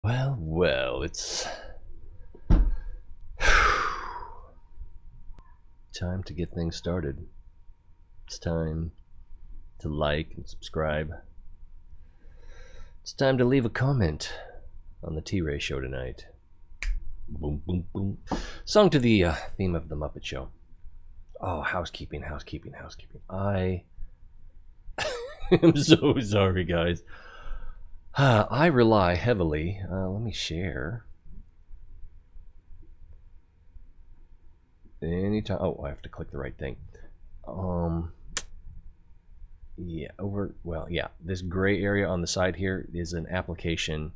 Well, well, it's time to get things started. It's time to like and subscribe. It's time to leave a comment on the T-Ray show tonight. Boom, boom, boom. Song to the theme of the Muppet Show. Oh, housekeeping. I am so sorry, guys. I rely heavily. Let me share. Anytime. Oh, I have to click the right thing. Yeah, this gray area on the side here is an application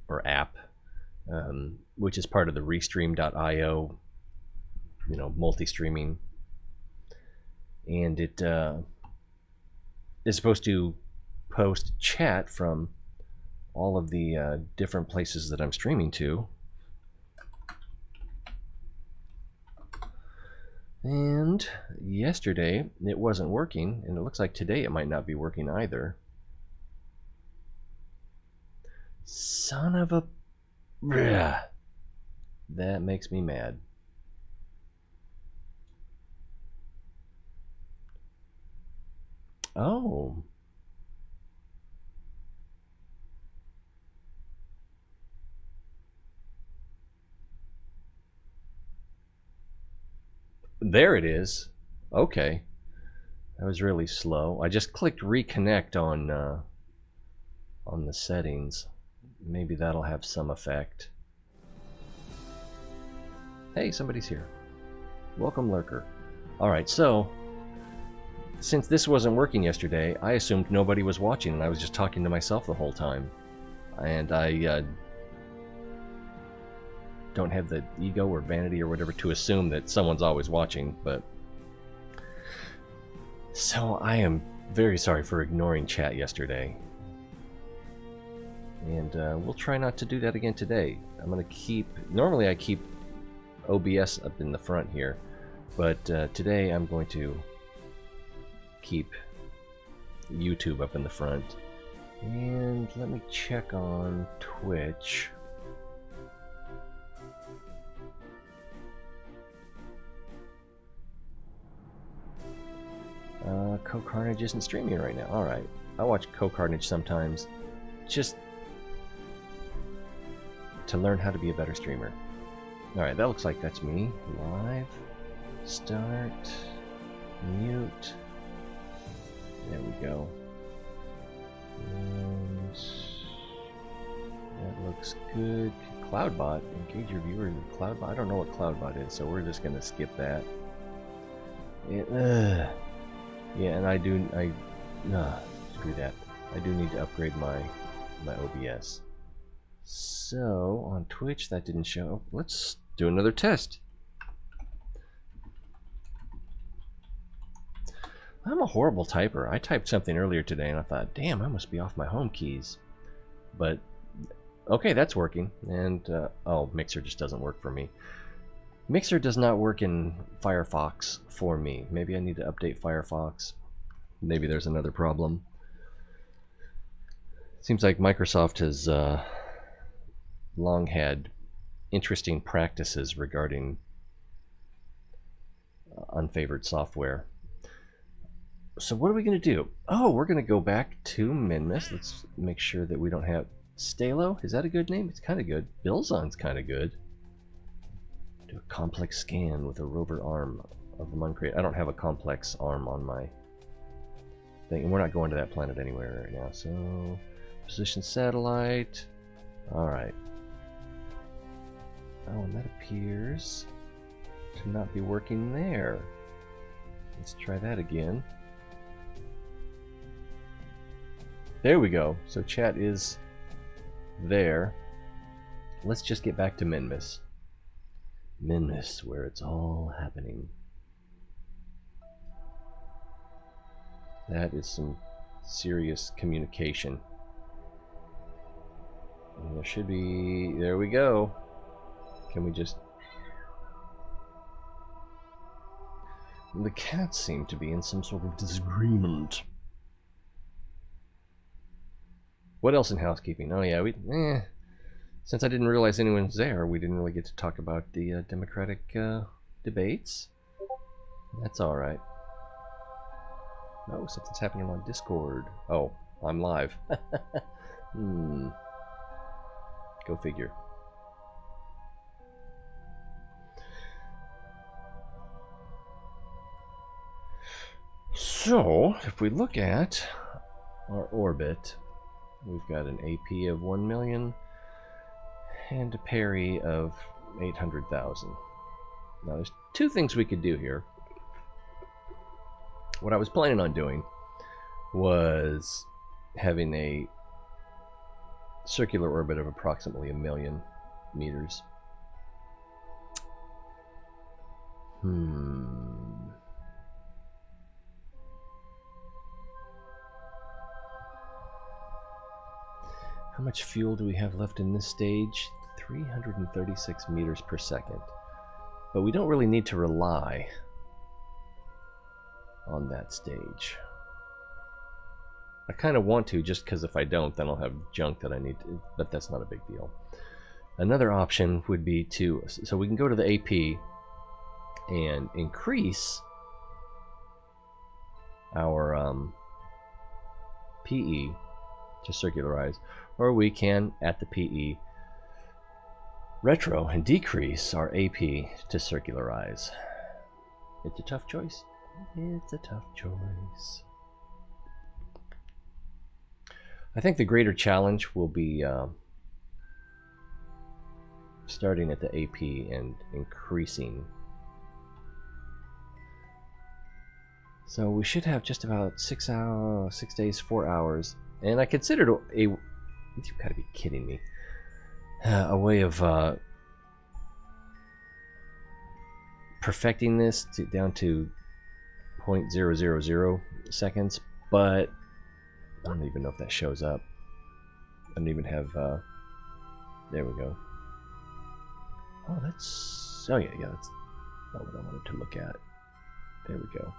or app, which is part of the Restream.io, multi-streaming, and it is supposed to post chat from all of the different places that I'm streaming to. And yesterday it wasn't working, and it looks like today it might not be working either. Son of a... That makes me mad. Oh. There it is. Okay. That was really slow. I just clicked reconnect on the settings. Maybe that'll have some effect. Hey, somebody's here. Welcome, Lurker. Alright, so since this wasn't working yesterday, I assumed nobody was watching and I was just talking to myself the whole time. And I don't have the ego or vanity or whatever to assume that someone's always watching, but... So I am very sorry for ignoring chat yesterday. And we'll try not to do that again today. I'm going to keep... Normally I keep OBS up in the front here, but today I'm going to keep YouTube up in the front. And let me check on Twitch. Co-Carnage isn't streaming right now. Alright. I watch Co-Carnage sometimes just to learn how to be a better streamer. Alright, that looks like that's me. Live. Start. Mute. There we go. And that looks good. Cloudbot. Engage your viewer in Cloudbot. I don't know what Cloudbot is, so we're just going to skip that. Yeah, and screw that. I do need to upgrade my OBS. So, on Twitch, that didn't show. Let's do another test. I'm a horrible typer. I typed something earlier today and I thought, damn, I must be off my home keys. But, okay, that's working. And, oh, Mixer just doesn't work for me. Mixer does not work in Firefox for me. Maybe I need to update Firefox. Maybe there's another problem. Seems like Microsoft has long had interesting practices regarding unfavored software. So what are we going to do? Oh, we're going to go back to Minmus. Let's make sure that we don't have... Stalo? Is that a good name? It's kind of good. Bilzon's kind of good. Do a complex scan with a rover arm of the Muncrate. I don't have a complex arm on my thing, and we're not going to that planet anywhere right now. So, position satellite. Alright. Oh, and that appears to not be working there. Let's try that again. There we go. So chat is there. Let's just get back to Minmus. Minmus, where it's all happening. That is some serious communication. And there should be... There we go. Can we just... The cats seem to be in some sort of disagreement. What else in housekeeping? Oh yeah, since I didn't realize anyone was there, we didn't really get to talk about the Democratic debates. That's all right. Oh, something's happening on Discord. Oh, I'm live. Go figure. So, if we look at our orbit, we've got an AP of 1 million and a peri of 800,000. Now, there's two things we could do here. What I was planning on doing was having a circular orbit of approximately 1 million meters. How much fuel do we have left in this stage? 336 meters per second. But we don't really need to rely on that stage. I kind of want to, just because if I don't, then I'll have junk that I need to, but that's not a big deal. Another option would be to, so we can go to the AP and increase our PE to circularize, or we can, at the PE, retro and decrease our AP to circularize. It's a tough choice. It's a tough choice. I think the greater challenge will be starting at the AP and increasing. So we should have just about 6 days, 4 hours. And I considered you've got to be kidding me. A way of perfecting this down to 0.000 seconds, but I don't even know if that shows up. I don't even have, there we go. Oh, that's, oh yeah, that's not what I wanted to look at. There we go.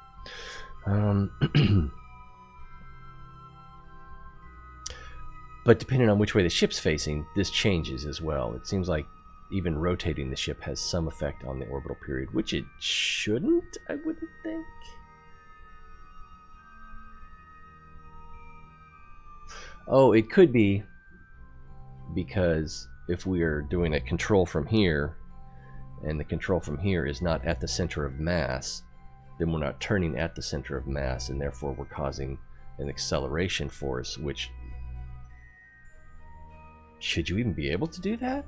But depending on which way the ship's facing, this changes as well. It seems like even rotating the ship has some effect on the orbital period, which it shouldn't, I wouldn't think. Oh, it could be because if we are doing a control from here, and the control from here is not at the center of mass, then we're not turning at the center of mass, and therefore we're causing an acceleration force, which... Should you even be able to do that?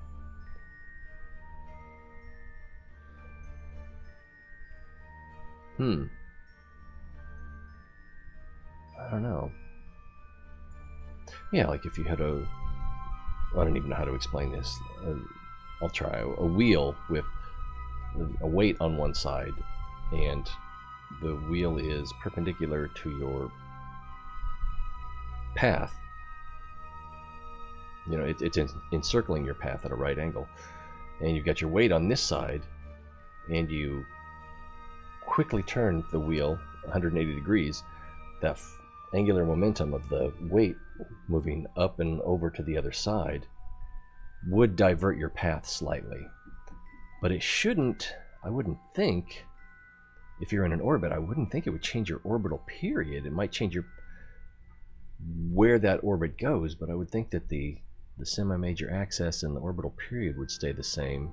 I don't know. Yeah, like if you had a... I don't even know how to explain this. I'll try. A wheel with a weight on one side, and the wheel is perpendicular to your path. You know, it's encircling your path at a right angle. And you've got your weight on this side, and you quickly turn the wheel 180 degrees. That angular momentum of the weight moving up and over to the other side would divert your path slightly. But it shouldn't, I wouldn't think, if you're in an orbit, I wouldn't think it would change your orbital period. It might change where that orbit goes, but I would think that the semi-major axis and the orbital period would stay the same.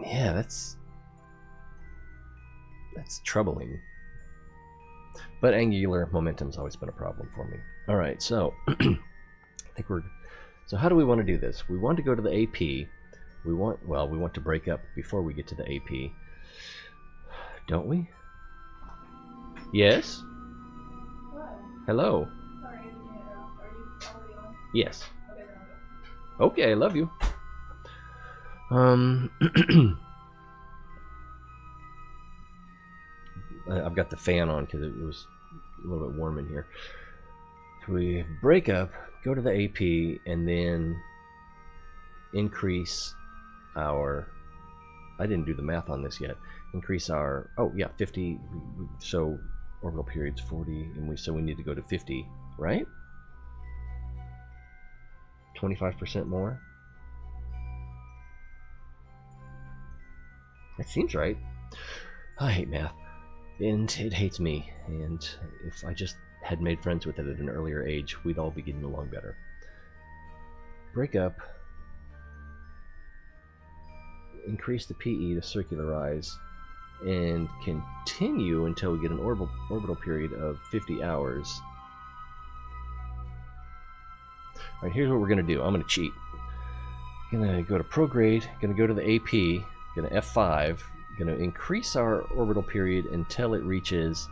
Yeah, that's troubling. But angular momentum's always been a problem for me. All right, so I think so how do we want to do this? We want to go to the AP. We want to break up before we get to the AP. Don't we? Yes? What? Hello. Sorry, I didn't mean to interrupt. Are you already on? Yes. Okay, then I'll go. Okay, I love you. I've got the fan on because it was a little bit warm in here. So we break up, go to the AP, and then increase our I didn't do the math on this yet. Increase our, oh yeah, 50, so orbital period's 40, and so we need to go to 50, right? 25% more? That seems right. I hate math, and it hates me, and if I just had made friends with it at an earlier age, we'd all be getting along better. Break up. Increase the PE to circularize, and continue until we get an orbital period of 50 hours. Alright, here's what we're going to do. I'm going to cheat. I'm going to go to prograde, going to go to the AP, going to F5, going to increase our orbital period until it reaches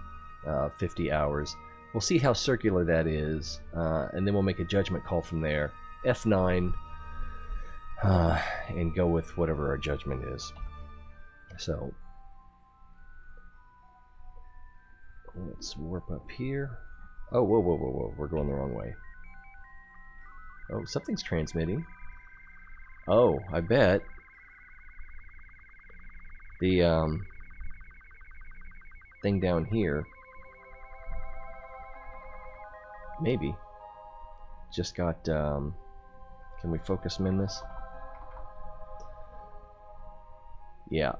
50 hours. We'll see how circular that is, and then we'll make a judgment call from there. F9, and go with whatever our judgment is. So, let's warp up here. Oh, whoa, whoa, whoa, whoa, we're going the wrong way. Oh, something's transmitting. Oh, I bet the thing down here maybe just got can we focus Minmus? Yeah.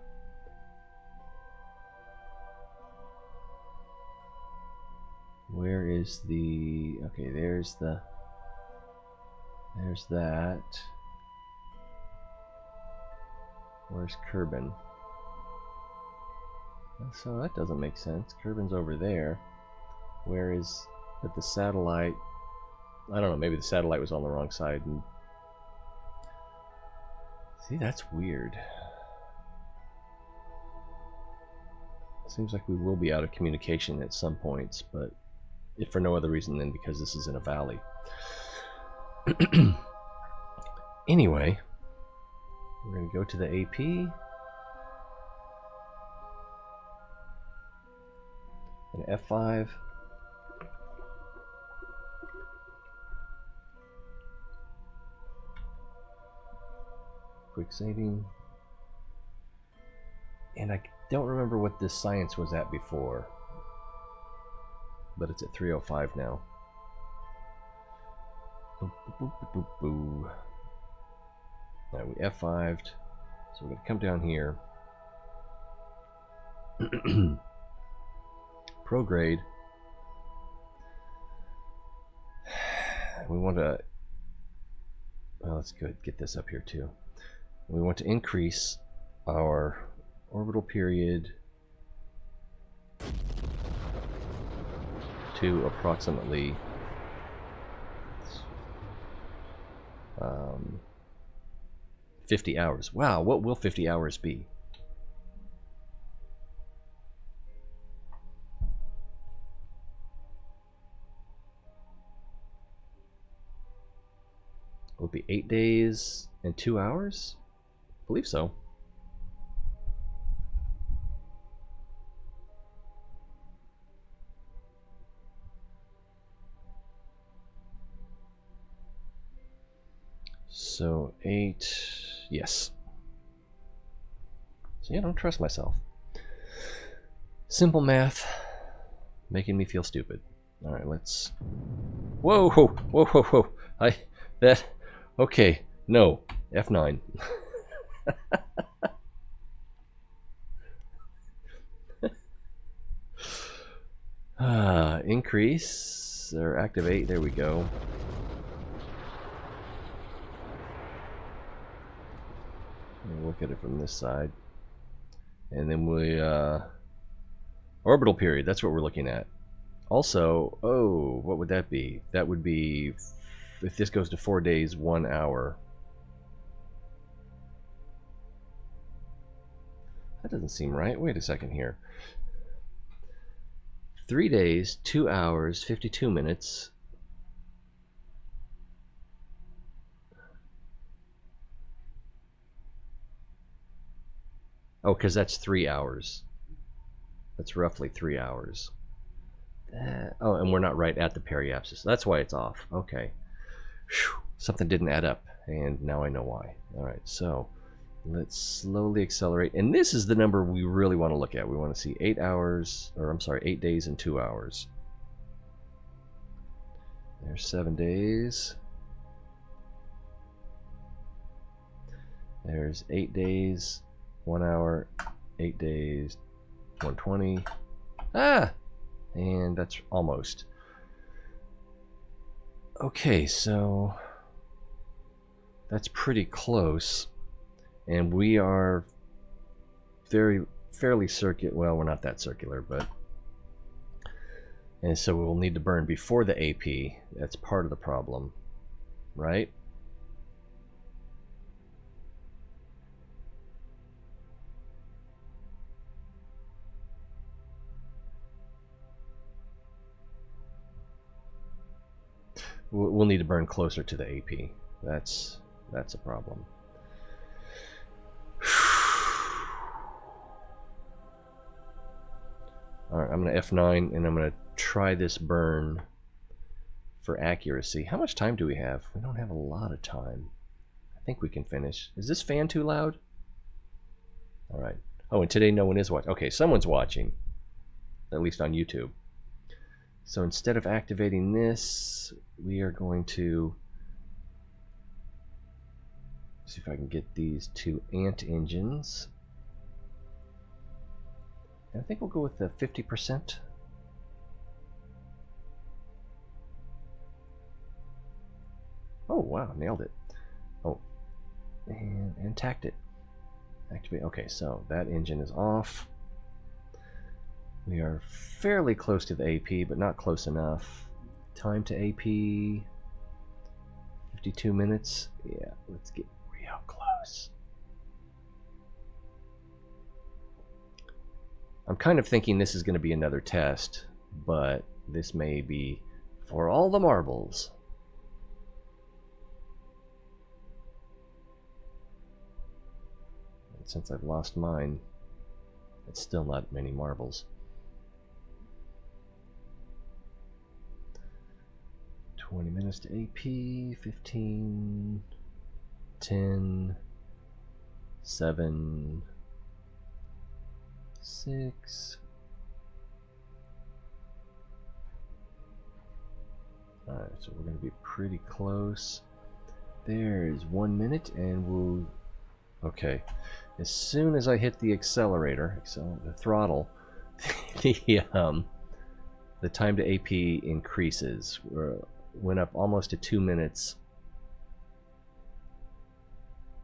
Where is the, okay, there's that. Where's Kerbin? So that doesn't make sense. Kerbin's over there. Where is, but the satellite, I don't know, maybe the satellite was on the wrong side. And see, that's weird. Seems like we will be out of communication at some points, but if for no other reason than because this is in a valley. Anyway, we're going to go to the AP. And F5. Quick saving. And I don't remember what this science was at before, but it's at 305 now. Boop, boop, boop, boop, boop. Now we F5'd, so we're going to come down here. Prograde. We want to, well, let's go get this up here too. We want to increase our orbital period to approximately 50 hours. Wow, what will 50 hours be? Will it be 8 days and 2 hours? I believe so. So 8, yes. So yeah, I don't trust myself. Simple math, making me feel stupid. All right, let's. Whoa, whoa, whoa, whoa, whoa! Okay, no, F9. Increase or activate. There we go. Look at it from this side, and then we orbital period, that's what we're looking at. Also, oh, what would that be? That would be, if this goes to 4 days 1 hour, that doesn't seem right. Wait a second here. 3 days 2 hours 52 minutes. Oh, because that's 3 hours. That's roughly 3 hours. Oh, and we're not right at the periapsis. That's why it's off. Okay. Whew. Something didn't add up, and now I know why. All right, so Let's slowly accelerate. And this is the number we really want to look at. We want to see 8 hours, or I'm sorry, 8 days and 2 hours. There's 7 days. There's 8 days, 1 hour, 8 days, 120. Ah! And that's almost. Okay, so that's pretty close. And we are fairly circular. Well, we're not that circular, but. And so we'll need to burn before the AP. That's part of the problem, right? We'll need to burn closer to the AP. That's a problem. Alright, I'm going to F9 and I'm going to try this burn for accuracy. How much time do we have? We don't have a lot of time. I think we can finish. Is this fan too loud? Alright. Oh, and today no one is watching. Okay, someone's watching. At least on YouTube. So instead of activating this, we are going to see if I can get these 2 ant engines. And I think we'll go with the 50%. Oh, wow, nailed it. Oh, and tacked it. Activate. Okay, so that engine is off. We are fairly close to the AP, but not close enough. Time to AP, 52 minutes. Yeah, let's get real close. I'm kind of thinking this is going to be another test, but this may be for all the marbles. And since I've lost mine, it's still not many marbles. 20 minutes to AP, 15, 10, 7, 6. Alright, so we're going to be pretty close. There's 1 minute and we'll... Okay, as soon as I hit the accelerator, the throttle, the time to AP increases. Went up almost to 2 minutes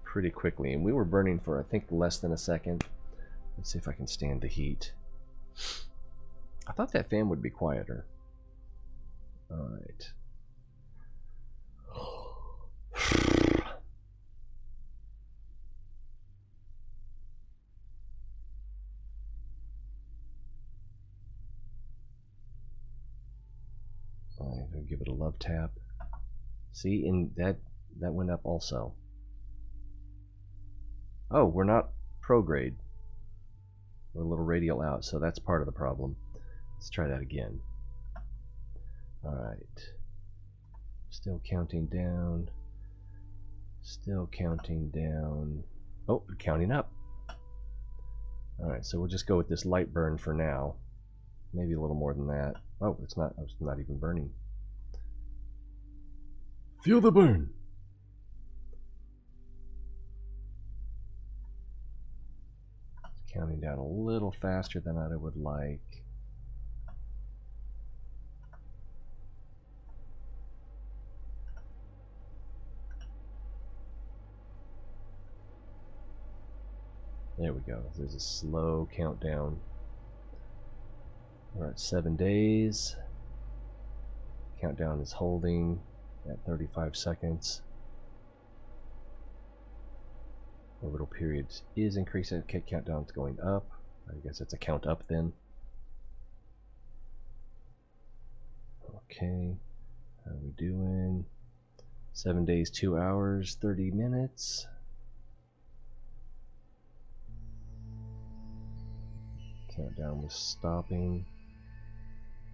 pretty quickly, and we were burning for I think less than a second. Let's see if I can stand the heat. I thought that fan would be quieter. Alright. Alright, I'll give it a love tap. See, and that went up also. Oh, we're not prograde. We're a little radial out, so that's part of the problem. Let's try that again. Alright. Still counting down. Still counting down. Oh, counting up. Alright, so we'll just go with this light burn for now. Maybe a little more than that. Oh, it's not even burning. Feel the burn. It's counting down a little faster than I would like. There we go. There's a slow countdown. We're at 7 days. Countdown is holding at 35 seconds. Orbital period is increasing. Okay, countdown's going up. I guess it's a count up then. Okay, how are we doing? 7 days, 2 hours, 30 minutes. Countdown was stopping.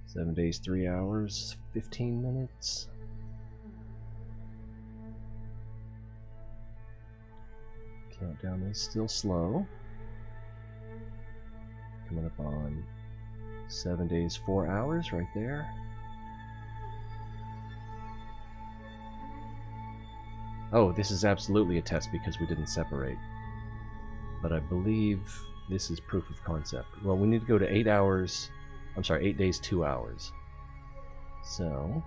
7 days, 3 hours, 15 minutes. Countdown is still slow. Coming up on 7 days, 4 hours right there. Oh, this is absolutely a test because we didn't separate. But I believe this is proof of concept. Well, we need to go to 8 hours. I'm sorry, 8 days, 2 hours. So,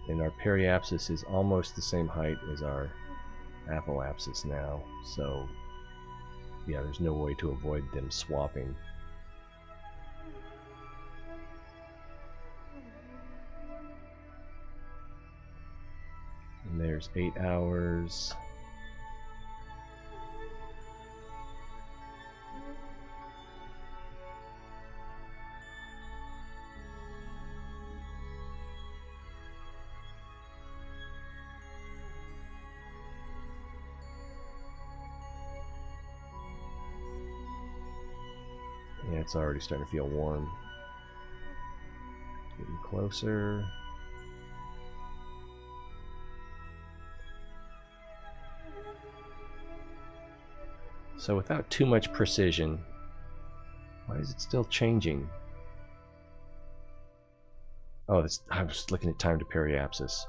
and our periapsis is almost the same height as our apoapsis now. So, yeah, there's no way to avoid them swapping. And there's 8 hours. Yeah, it's already starting to feel warm. Getting closer. So without too much precision, why is it still changing? Oh, I was looking at time to periapsis,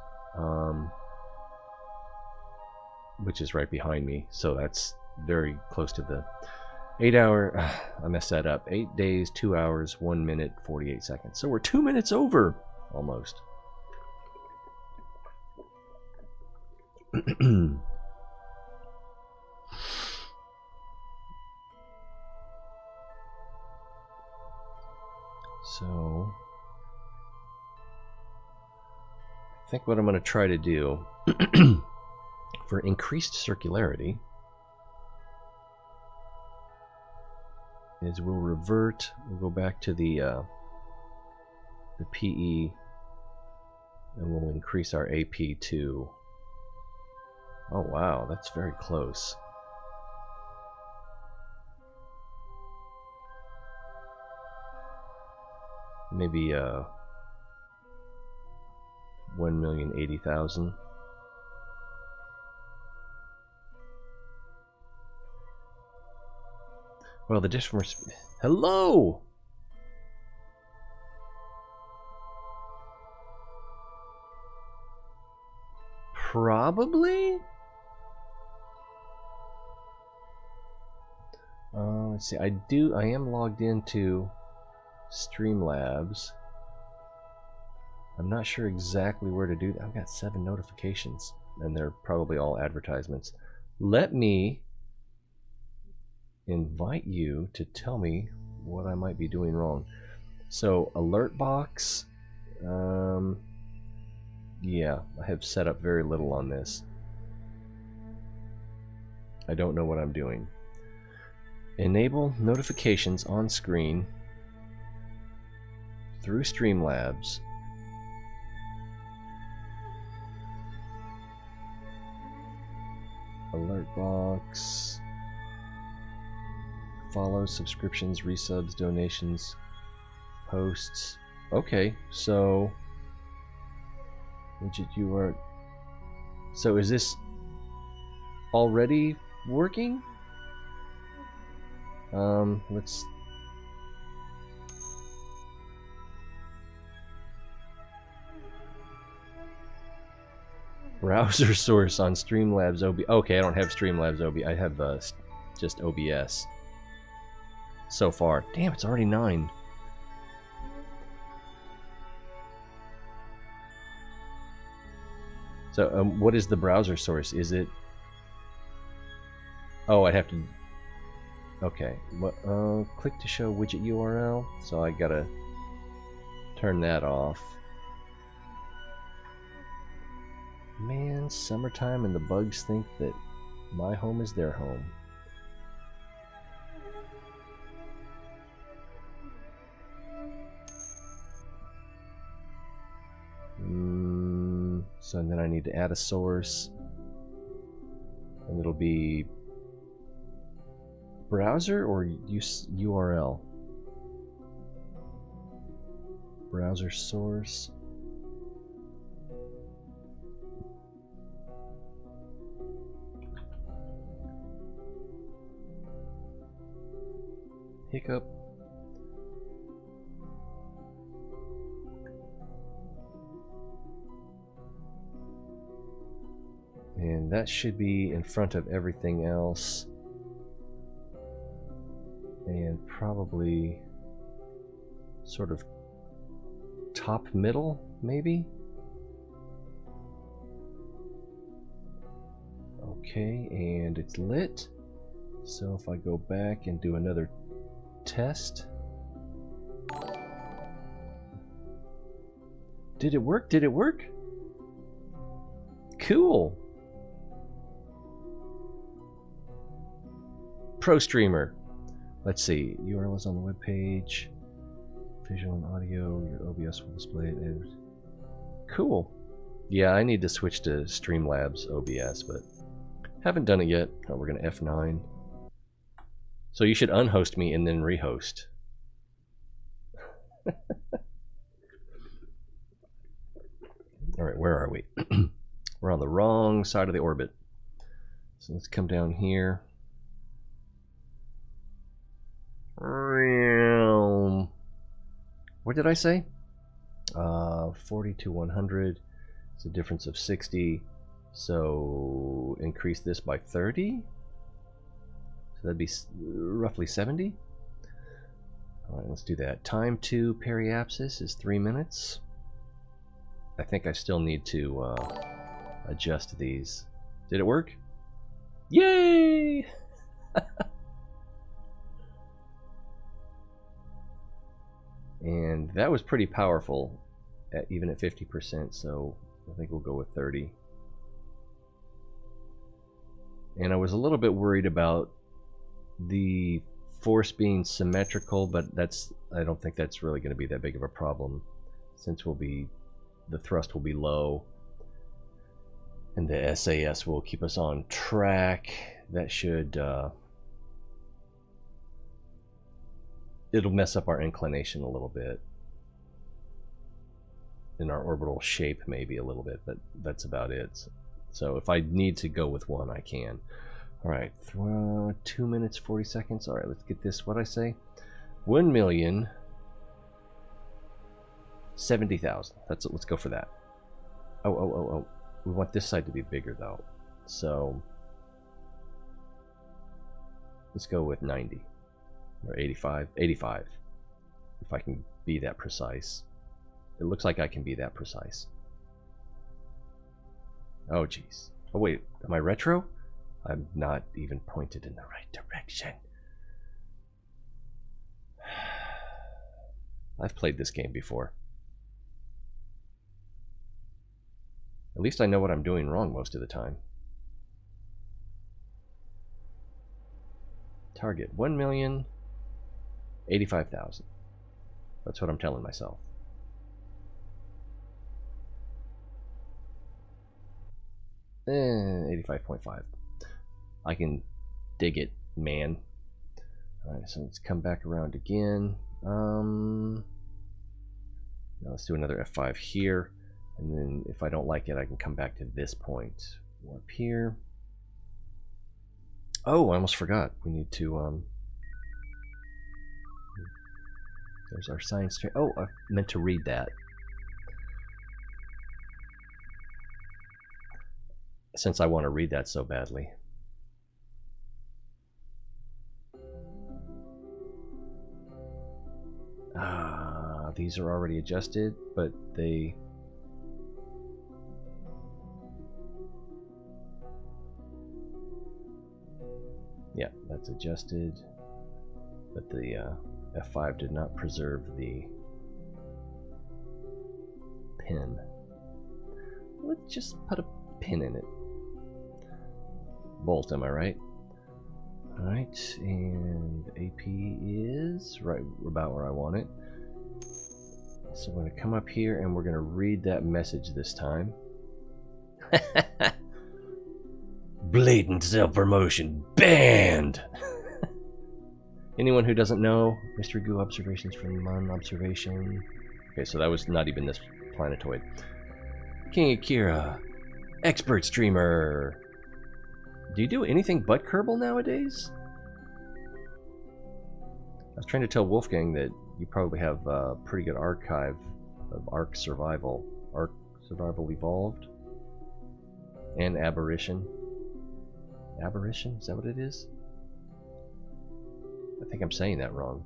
which is right behind me, so that's very close to the 8 hour. I messed that up. 8 days, 2 hours, 1 minute, 48 seconds. So we're 2 minutes over, almost. So, I think what I'm going to try to do for increased circularity is we'll go back to the PE, and we'll increase our AP to, oh wow, that's very close. Maybe 1,080,000. Well, the difference. Hello! Probably? Let's see. I am logged into Streamlabs. I'm not sure exactly where to do that. I've got 7 notifications, and they're probably all advertisements. Let me invite you to tell me what I might be doing wrong. So, alert box. Yeah, I have set up very little on this. I don't know what I'm doing. Enable notifications on screen through Streamlabs. Alert box. Follow, subscriptions, resubs, donations, posts. Okay, so widget URL. So is this already working? Let's. Browser source on Streamlabs OBS. Okay, I don't have Streamlabs OBS. I have just OBS. So far. Damn, it's already 9. So, what is the browser source? Is it... Oh, I'd have to... Okay. Click to show widget URL. So I gotta turn that off. Man, summertime and the bugs think that my home is their home. So then I need to add a source, and it'll be browser or use URL. Browser source. Hiccup. And that should be in front of everything else. And probably sort of top middle, maybe? Okay, and it's lit. So if I go back and do another test. Did it work? Did it work? Cool. Pro streamer. Let's see. URL is on the web page. Visual and audio. Your OBS will display it. Cool. Yeah, I need to switch to Streamlabs OBS, but haven't done it yet. Oh, we're gonna F9. So you should unhost me and then rehost. All right, where are we? We're on the wrong side of the orbit. So let's come down here. What did I say? 40 to 100. It's a difference of 60. So increase this by 30. So that'd be roughly 70. All right, let's do that. Time to periapsis is 3 minutes. I think I still need to adjust these. Did it work? Yay! And that was pretty powerful, even at 50%, so I think we'll go with 30. And I was a little bit worried about the force being symmetrical, but I don't think that's really going to be that big of a problem, since the thrust will be low, and the SAS will keep us on track. That should it'll mess up our inclination a little bit, in our orbital shape maybe a little bit, but that's about it. So if I need to go with one, I can. All right, 2 minutes 40 seconds. All right, let's get this. What I say? 1,070,000. Let's go for that. Oh. We want this side to be bigger though, so let's go with 90 or 85. 85, if I can be that precise. It looks like I can be that precise. Oh geez. Oh wait, am I retro? I'm not even pointed in the right direction. I've played this game before. At least I know what I'm doing wrong most of the time. Target 1,085,000. That's what I'm telling myself. Eh, 85.5. I can dig it, man. Alright, so let's come back around again. Now let's do another F5 here. And then if I don't like it, I can come back to this point. Warp here. Oh, I almost forgot. We need to, there's our science train. Oh, I meant to read that. Since I want to read that so badly. These are already adjusted, but they... Yeah, that's adjusted, but the F5 did not preserve the pin. Let's just put a pin in it. Bolt, am I right? Alright, and AP is right about where I want it. So we're going to come up here and we're going to read that message this time. Blatant self-promotion banned! Anyone who doesn't know, Mr. Goo observations from Mon observation. Okay, so that was not even this planetoid. King Akira, expert streamer. Do you do anything but Kerbal nowadays? was trying to tell Wolfgang that you probably have a pretty good archive of Ark Survival. Ark Survival Evolved. And Aberration. Aberration? Is that what it is? I think I'm saying that wrong.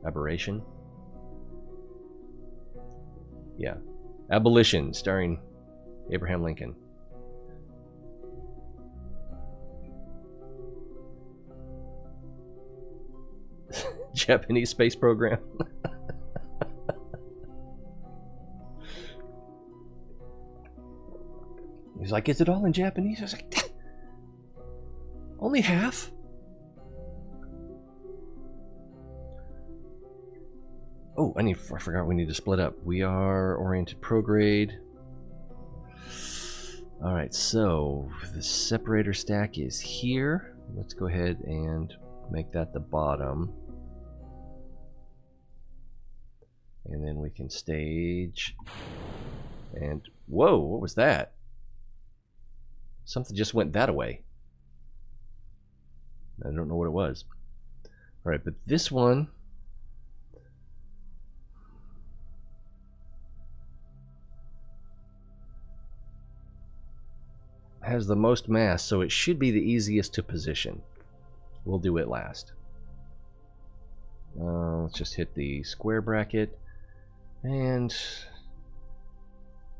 Aberration? Yeah. Abolition, starring Abraham Lincoln. Japanese space program. He's like, is it all in Japanese? I was like, only half? Oh, I forgot we need to split up. We are oriented prograde. Alright, so the separator stack is here. Let's go ahead and make that the bottom. And then we can stage. And whoa, what was that? Something just went that away. I don't know what it was. Alright, but this one has the most mass, so it should be the easiest to position. We'll do it last. Let's just hit the square bracket. And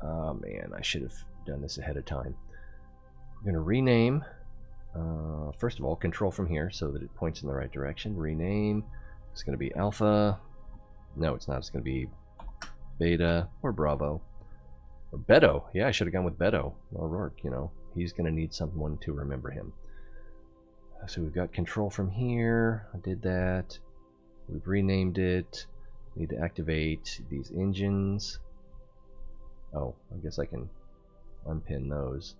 oh man, I should have done this ahead of time. I'm going to rename, first of all, control from here so that it points in the right direction. Rename. It's going to be Alpha. No, it's not. It's going to be Beta or Bravo. Or Beto. Yeah, I should have gone with Beto. O'Rourke, you know. He's going to need someone to remember him. So we've got control from here. I did that. We've renamed it. Need to activate these engines. Oh, I guess I can unpin those.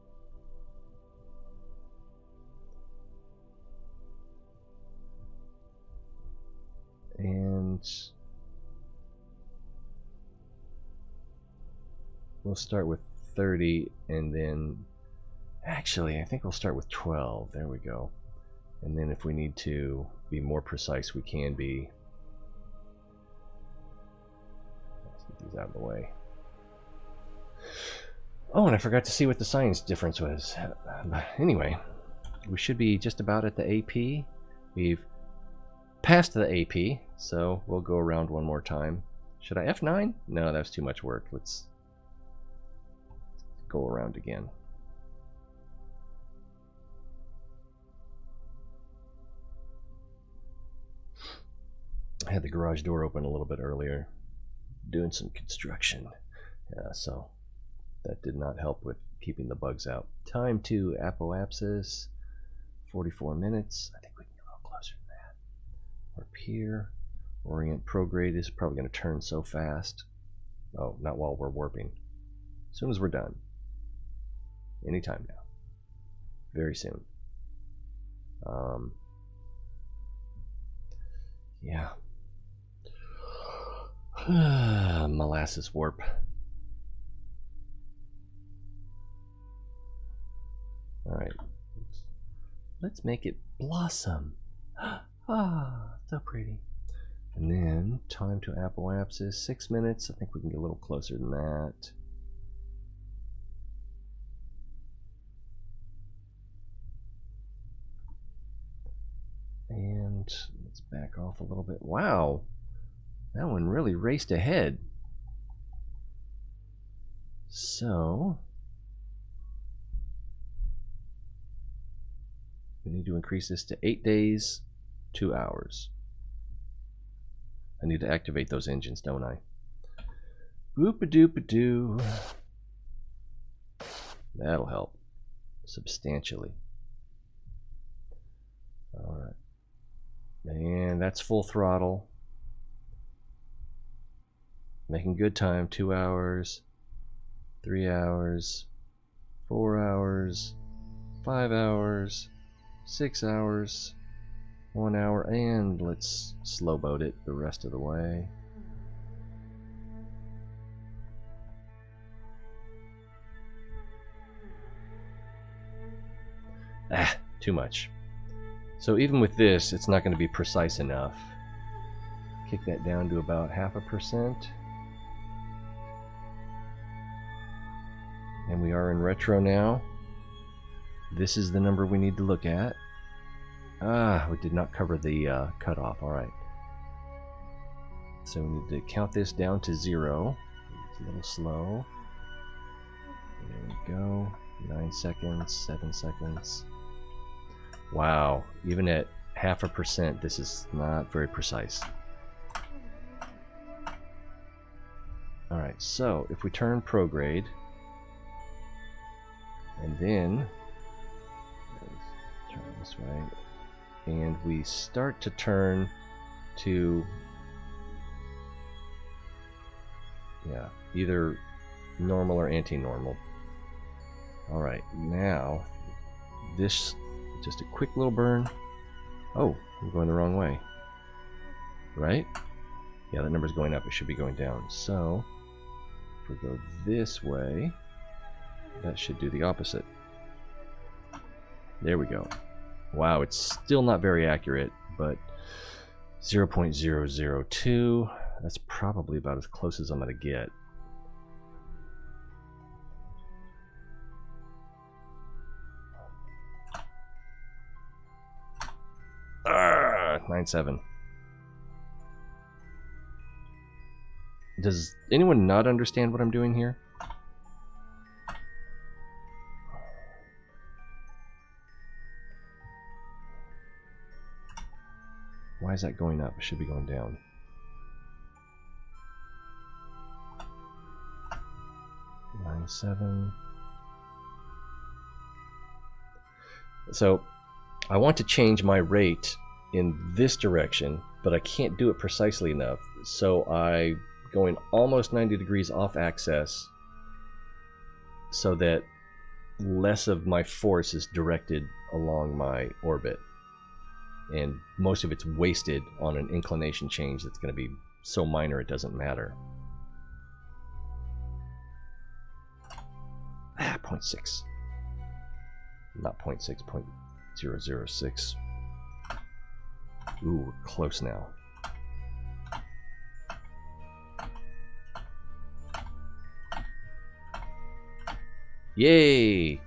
And we'll start with 30 and then actually I think we'll start with 12. There we go. And then if we need to be more precise, we can be. Let's get these out of the way. Oh, and I forgot to see what the science difference was. Anyway, we should be just about at the AP. We've passed the AP, so we'll go around one more time. Should I F9? No, that's too much work. Let's go around again. I had the garage door open a little bit earlier, doing some construction. So that did not help with keeping the bugs out. Time to apoapsis, 44 minutes. I think we can get a little closer than that. Warp here. Orient prograde is probably going to turn so fast. Oh, not while we're warping. As soon as we're done. Anytime now. Very soon. Yeah. Molasses warp. Alright. Let's make it blossom. Ah, so pretty. And then, time to apoapsis, 6 minutes. I think we can get a little closer than that. And let's back off a little bit. Wow, that one really raced ahead. So, we need to increase this to 8 days, 2 hours. I need to activate those engines, don't I? Boop-a-doop-a-doo. That'll help substantially. Alright. And that's full throttle. Making good time. 2 hours, 3 hours, 4 hours, 5 hours, 6 hours, 1 hour, and let's slow boat it the rest of the way. Too much. So even with this, it's not going to be precise enough. kick that down to about 0.5%. And we are in retro now. This is the number we need to look at. Ah, we did not cover the cutoff. All right. So we need to count this down to 0. It's a little slow. There we go. 9 seconds, 7 seconds. Wow, even at 0.5%, this is not very precise. Alright, so if we turn prograde, and then turn this way, and we start to turn to, yeah, either normal or anti-normal. Alright, now this, just a quick little burn. Oh, I'm going the wrong way. Right? Yeah, that number's going up, it should be going down. So, if we go this way, that should do the opposite. There we go. Wow, it's still not very accurate, but 0.002, that's probably about as close as I'm going to get. 9.7. Does anyone not understand what I'm doing here? Why is that going up? It should be going down. Nine, 7. So I want to change my rate in this direction, but I can't do it precisely enough. So I'm going almost 90 degrees off axis so that less of my force is directed along my orbit. And most of it's wasted on an inclination change that's going to be so minor it doesn't matter. 0.6. Not 0.6, 0.006. Ooh, we're close now. Yay!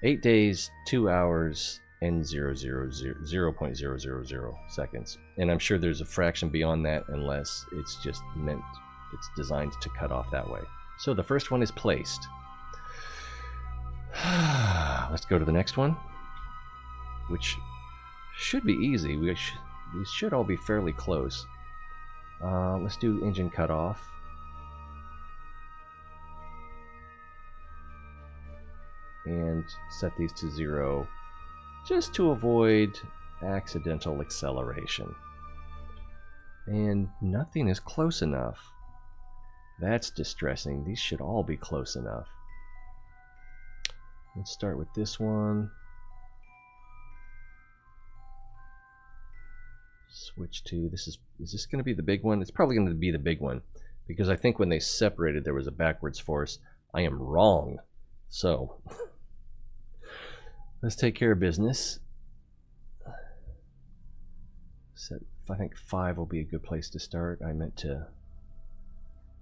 8 days, 2 hours, and 0.000 seconds. And I'm sure there's a fraction beyond that unless it's just meant, it's designed to cut off that way. So the first one is placed. Let's go to the next one, which should be easy. These should all be fairly close. Let's do engine cutoff. And set these to 0 just to avoid accidental acceleration. And nothing is close enough. That's distressing. These should all be close enough. Let's start with this one. Switch to, is this going to be the big one? It's probably going to be the big one, because I think when they separated there was a backwards force. I am wrong. So let's take care of business. Set, I think 5 will be a good place to start. I meant to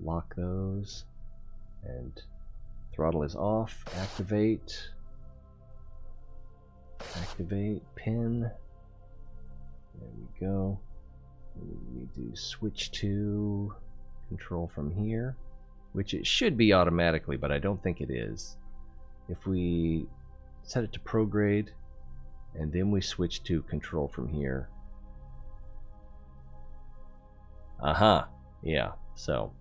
lock those, and throttle is off. Activate, pin. There we go. We need to switch to control from here, which it should be automatically, but I don't think it is. If we set it to prograde, and then we switch to control from here. Aha! Yeah, so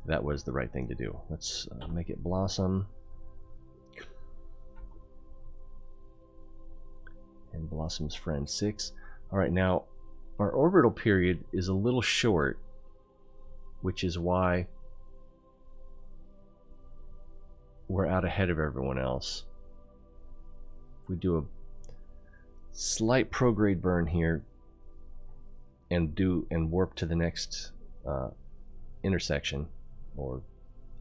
that was the right thing to do. Let's make it blossom. And Blossom's friend 6. Alright, now our orbital period is a little short, which is why we're out ahead of everyone else. If we do a slight prograde burn here and warp to the next intersection or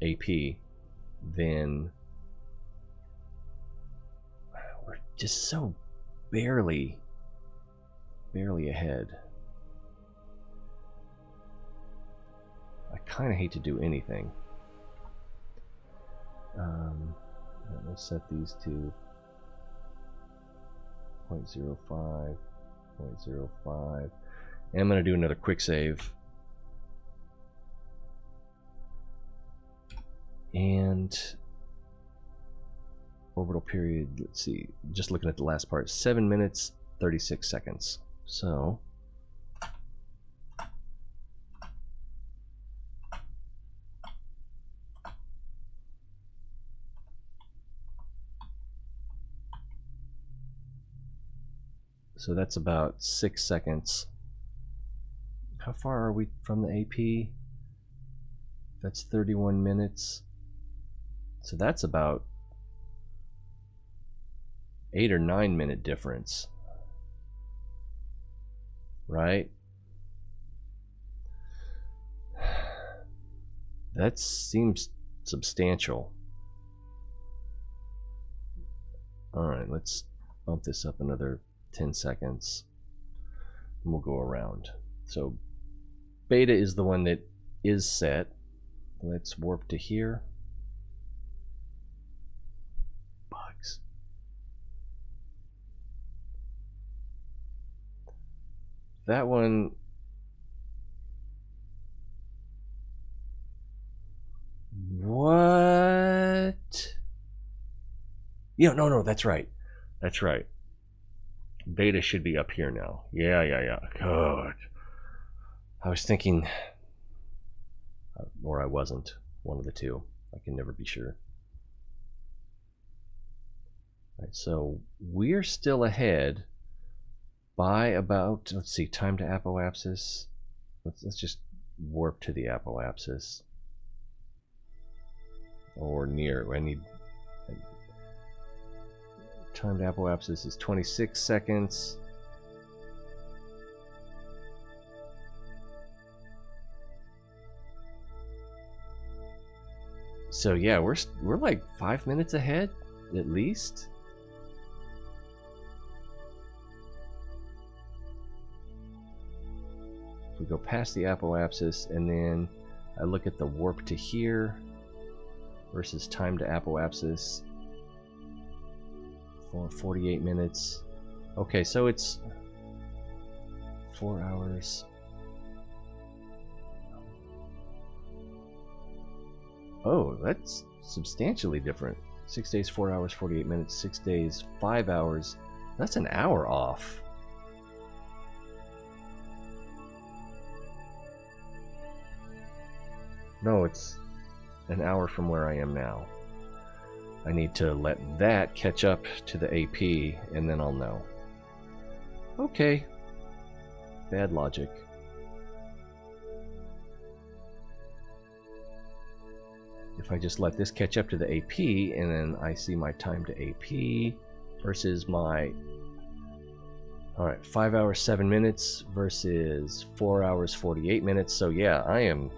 AP, then we're just so barely ahead. kind of hate to do anything. Let's set these to 0.05, 0.05. And I'm going to do another quick save. And orbital period, let's see, just looking at the last part, 7 minutes, 36 seconds. So that's about 6 seconds. How far are we from the AP? That's 31 minutes. So that's about 8 or 9 minute difference, right? That seems substantial. Alright, let's bump this up another 10 seconds and we'll go around. So beta is the one that is set. Let's warp to here. Bugs. That one, what? Yeah, no, that's right. That's right. Beta should be up here now. Yeah. God. I was thinking, or I wasn't. One of the two. I can never be sure. All right, so we're still ahead by about, let's see, time to apoapsis. Let's just warp to the apoapsis. Or near. I need time to apoapsis is 26 seconds. So yeah, we're like 5 minutes ahead at least. If we go past the apoapsis and then I look at the warp to here versus time to apoapsis for 48 minutes. Okay, so it's 4 hours. Oh, that's substantially different. 6 days, 4 hours, 48 minutes. 6 days, 5 hours. That's an hour off. No, it's an hour from where I am now. I need to let that catch up to the AP, and then I'll know. Okay. Bad logic. If I just let this catch up to the AP, and then I see my time to AP versus my... Alright, 5 hours, 7 minutes versus 4 hours, 48 minutes. So yeah, I am...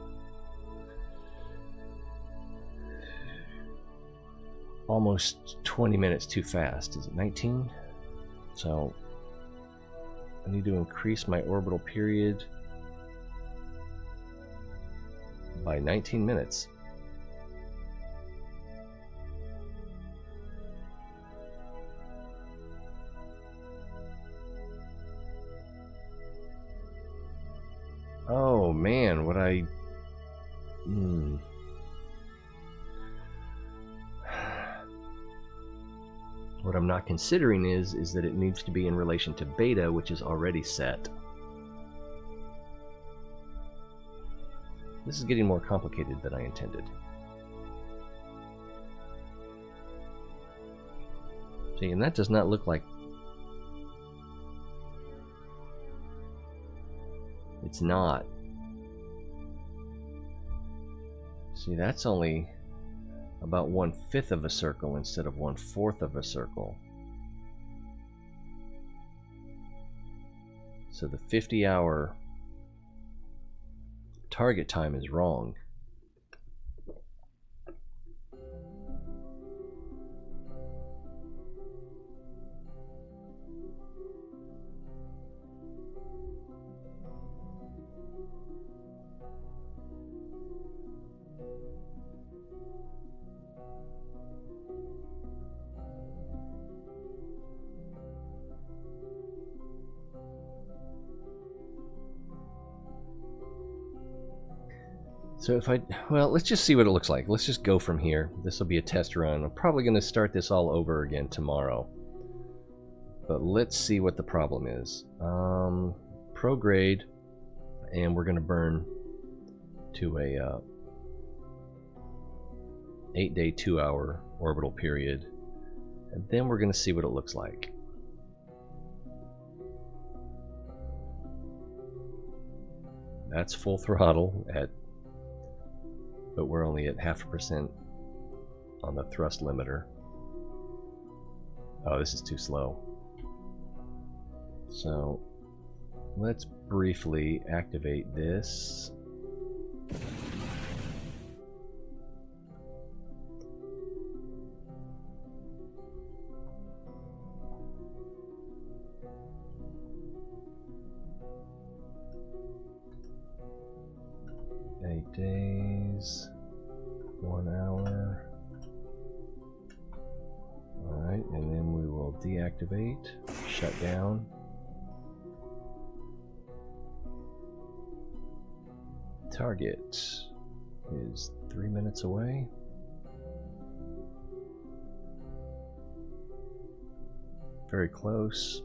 almost 20 minutes too fast. Is it 19? So I need to increase my orbital period by 19 minutes. Oh man, what I... What I'm not considering is that it needs to be in relation to beta, which is already set. This is getting more complicated than I intended. See, and that does not look like... It's not. See, that's only about 1/5 of a circle instead of 1/4 of a circle. So the 50-hour target time is wrong. So if well, let's just see what it looks like. Let's just go from here. This will be a test run. I'm probably going to start this all over again tomorrow. But let's see what the problem is. Prograde, and we're going to burn to a 8-day, 2-hour orbital period. And then we're going to see what it looks like. That's full throttle but we're only at 0.5% on the thrust limiter. Oh, this is too slow. So let's briefly activate this. Days, 1 hour. Alright, and then we will deactivate, shut down. Target is 3 minutes away. Very close.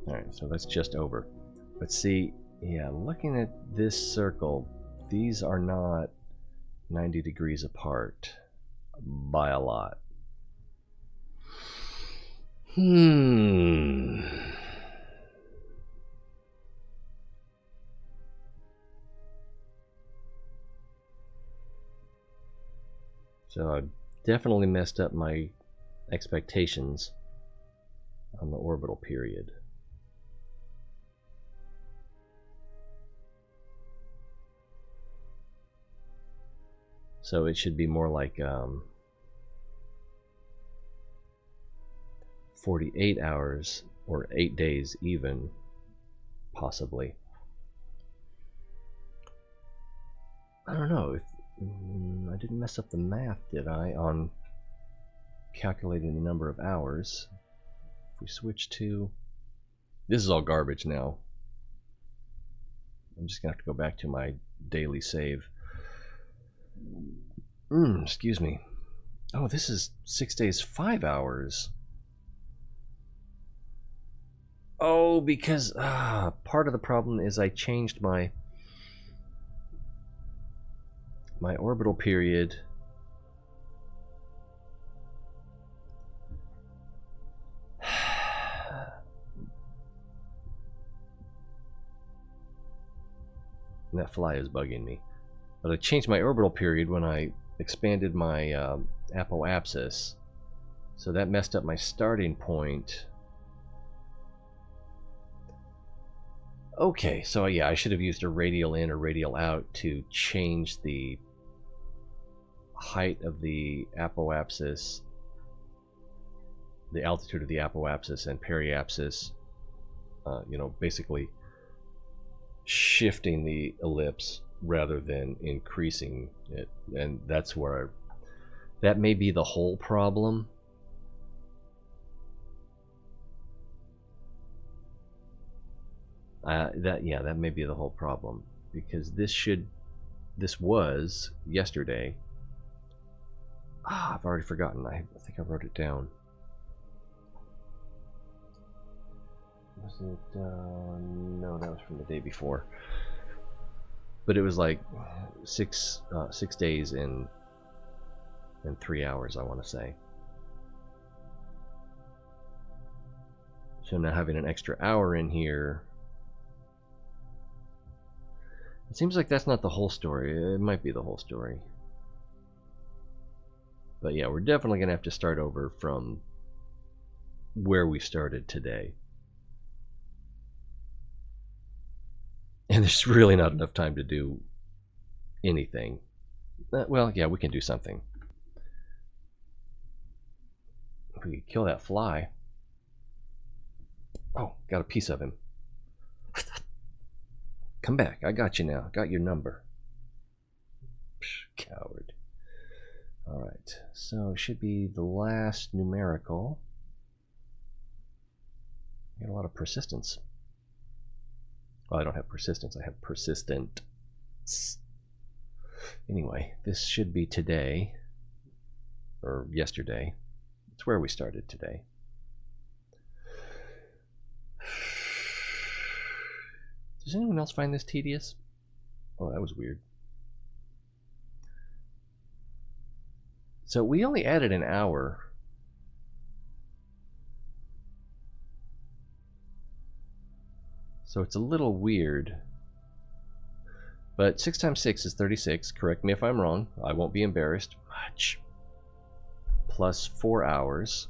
Alright, so that's just over. But see, yeah, looking at this circle, these are not 90 degrees apart by a lot. So I definitely messed up my expectations on the orbital period. So it should be more like 48 hours or 8 days even, possibly. I don't know. If, I didn't mess up the math, did I, on calculating the number of hours. If we switch to... This is all garbage now. I'm just going to have to go back to my daily save. Excuse me. Oh, this is 6 days, 5 hours. Oh, because part of the problem is I changed my orbital period. And that fly is bugging me. But I changed my orbital period when I expanded my apoapsis. So that messed up my starting point. Okay, so yeah, I should have used a radial in or radial out to change the height of the apoapsis, the altitude of the apoapsis and periapsis, basically shifting the ellipse rather than increasing it. And that's where that may be the whole problem. That may be the whole problem, because this was yesterday. I've already forgotten. I think I wrote it down. Was it? No, that was from the day before. But it was like 6 days in 3 hours, I want to say. So now having an extra hour in here. It seems like that's not the whole story. It might be the whole story. But yeah, we're definitely going to have to start over from where we started today. And there's really not enough time to do anything. Well, yeah, we can do something. If we could kill that fly. Oh, got a piece of him. Come back. I got you now. Got your number. Psh, coward. Alright, so it should be the last numerical. I got a lot of persistence. Well, I don't have persistence, I have persistent. Anyway, this should be today, or yesterday. It's where we started today. Does anyone else find this tedious? Oh, that was weird. So we only added an hour. So it's a little weird. But 6 times 6 is 36. Correct me if I'm wrong. I won't be embarrassed. Much. Plus 4 hours.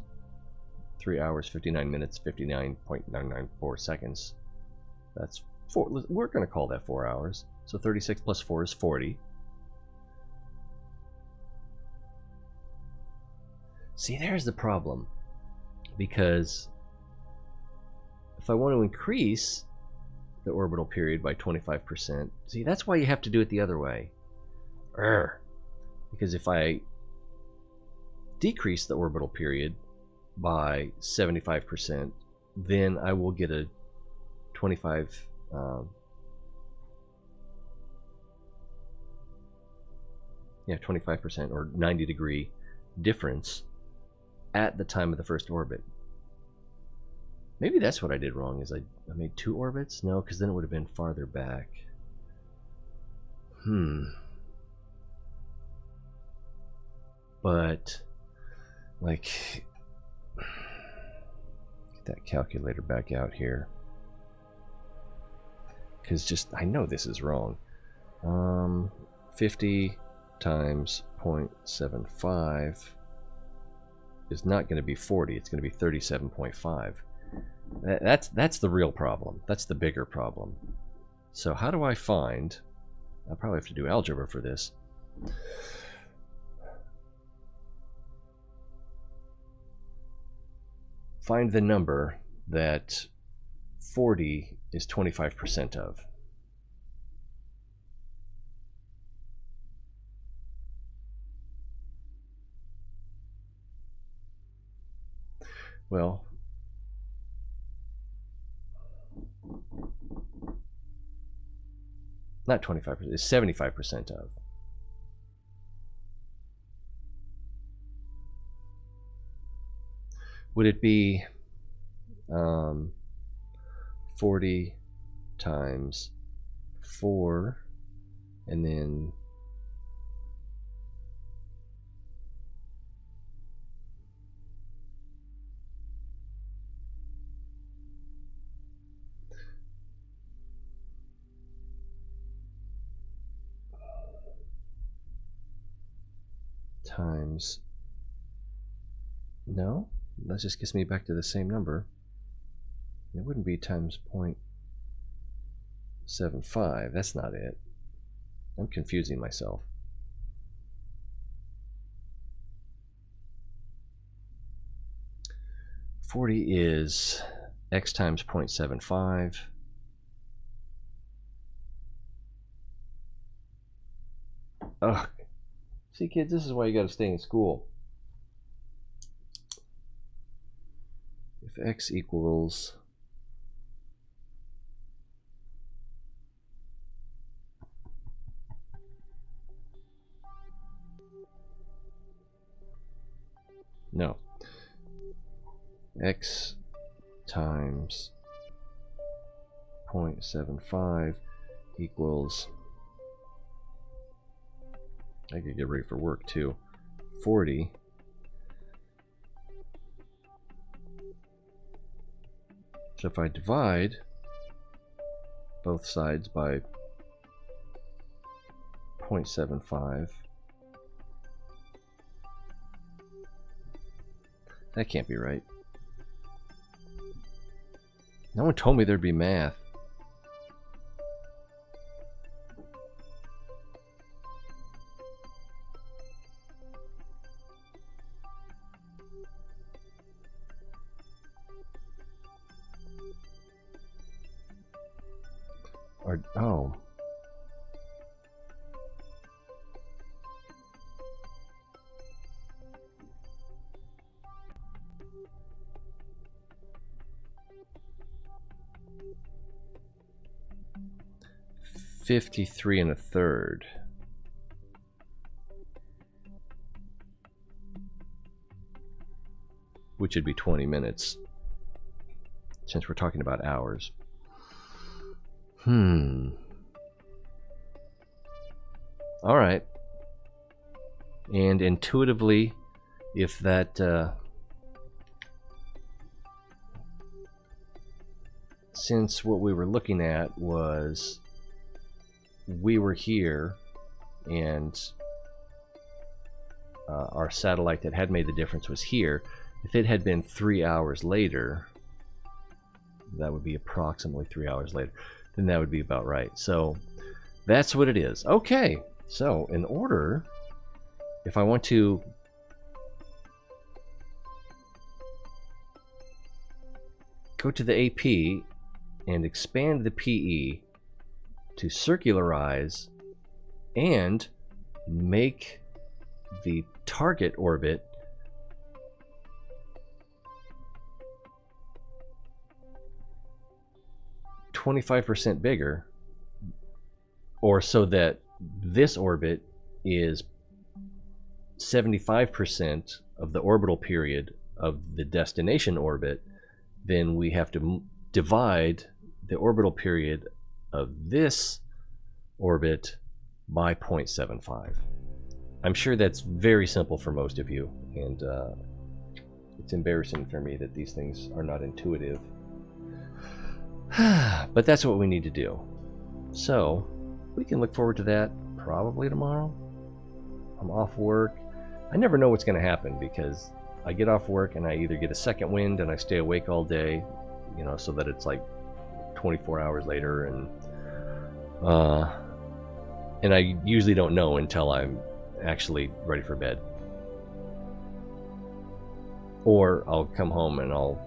3 hours, 59 minutes, 59.994 seconds. That's 4. We're going to call that 4 hours. So 36 plus 4 is 40. See, there's the problem. Because if I want to increase the orbital period by 25%, see, that's why you have to do it the other way. Because if I decrease the orbital period by 75%, then I will get a 25 25% or 90-degree difference at the time of the first orbit. Maybe that's what I did wrong, is I made 2 orbits? No, because then it would have been farther back. But, like, get that calculator back out here. Because just, I know this is wrong. 50 times 0.75 is not going to be 40, it's going to be 37.5. That's the real problem. That's the bigger problem. So how do I find... I'll probably have to do algebra for this. Find the number that 40 is 25% of. Well, not 25%, it's 75% of. Would it be 40 times 4 and then times, no, that just gets me back to the same number. It wouldn't be times 0.75, that's not it. I'm confusing myself. $40 is x times 0.75. Ugh. See, kids, this is why you got to stay in school. If x equals no, x times 0.75 equals, I could get ready for work too, 40 so if I divide both sides by 0.75, that can't be right. No one told me there'd be math. Or, oh. 53 1/3. Which would be 20 minutes, since we're talking about hours. All right. And intuitively, if that since what we were looking at was we were here and our satellite that had made the difference was here, if it had been 3 hours later, that would be approximately 3 hours later, then that would be about right. So that's what it is. Okay, so in order, if I want to go to the AP and expand the PE to circularize and make the target orbit %25 bigger, or so that this orbit is 75% of the orbital period of the destination orbit, then we have to divide the orbital period of this orbit by 0.75. I'm sure that's very simple for most of you, and it's embarrassing for me that these things are not intuitive. But that's what we need to do. So we can look forward to that probably tomorrow. I'm off work. I never know what's going to happen, because I get off work and I either get a second wind and I stay awake all day, you know, so that it's like 24 hours later, and I usually don't know until I'm actually ready for bed. Or I'll come home and I'll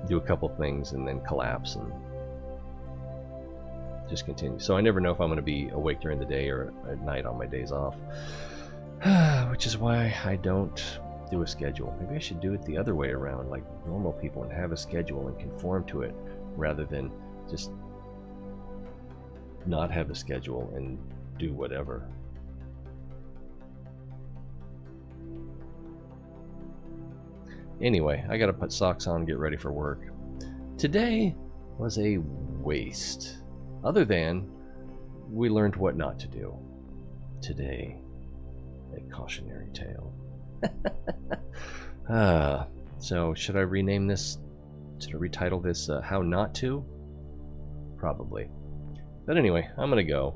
do a couple things and then collapse and just continue. So I never know if I'm going to be awake during the day or at night on my days off. Which is why I don't do a schedule. Maybe I should do it the other way around, like normal people, and have a schedule and conform to it, rather than just not have a schedule and do whatever. Anyway, I gotta put socks on and get ready for work. Today was a waste. Other than we learned what not to do. Today, a cautionary tale. So should I rename this? Should I retitle this How Not To? Probably. But anyway, I'm gonna go.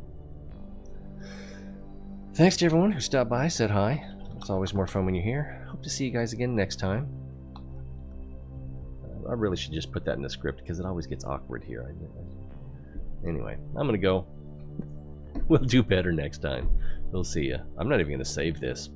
Thanks to everyone who stopped by, said hi. It's always more fun when you're here. Hope to see you guys again next time. I really should just put that in the script, because it always gets awkward here. Anyway, I'm gonna go. We'll do better next time. We'll see ya. I'm not even gonna save this.